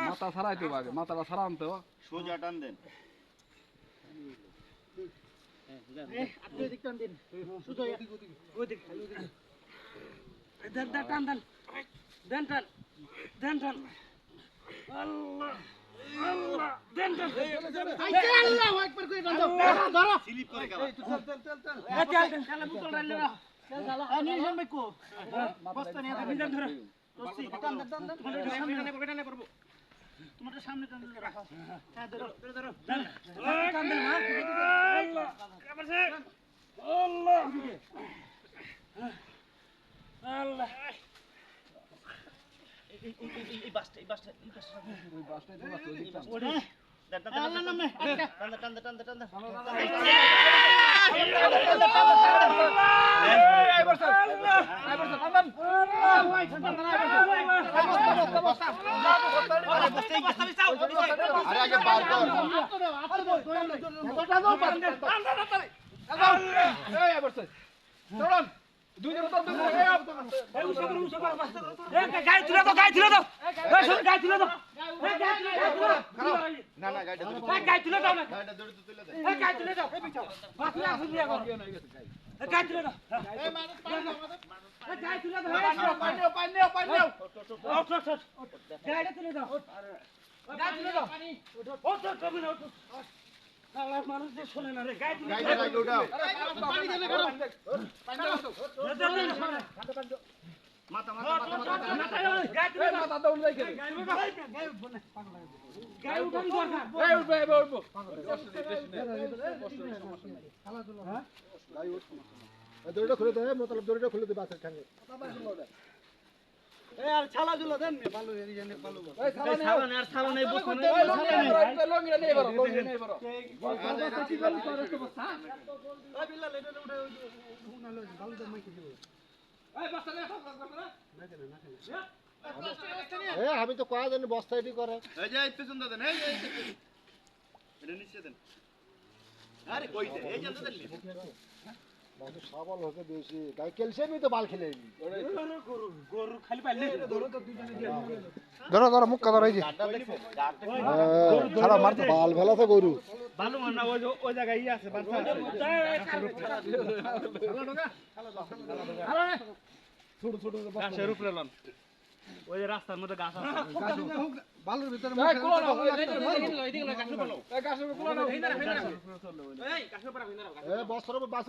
মাথা ছাড়াই তো আগে মাথাটা ছাড়ান তো সোজা টান দেন স্লিপ করে তোমার সামনে টান রাখো হ্যাঁ ধরো ধরো আল্লাহ আল্লাহ এই বাসটা মানুষ শোনে না রে দড়িটা খুলে দেয় মতলব দড়িটা খুলে দেবে বাসের ঠাঙ্গে আর ছালা জুলা দেন নি ভালো এই জানে ভালো এই ছালা নেই আর ছালা নেই বসে নেই লঙ্গিটা নেই বড় লঙ্গি নেই বড় কি বল করে তো বসা ওই বিল্লা লেটে উঠে হুনালো ভালো তো মাইকে দিব এই বসা নে না আমি তো কয়া জানি বস্তা এটি করে এই যে পেছন দেন এই যে এটা নিচে দেন আরে কইতে এই জানতে দেন মানুষ সাবল হতে বেশি গাই ক্যালসিয়ামই তো বাল খেলে গরু খালি পাইলে গরু তো দুইজনে দিয়ে ধরো ধরো মুখ ধরো এই যে খারাপ মারতে বাল ফেলাতে গরু ভালো না ওই জায়গায় ই আছে বাচ্চা আছে ছোট ছোট গাছের উপরে লন ওই যে রাস্তার মধ্যে গাছ আছে বালুর ভিতরে এই কোলা নাও এই গাছের উপরে কোলা নাও এই গাছের উপরে বস্ত্র বাস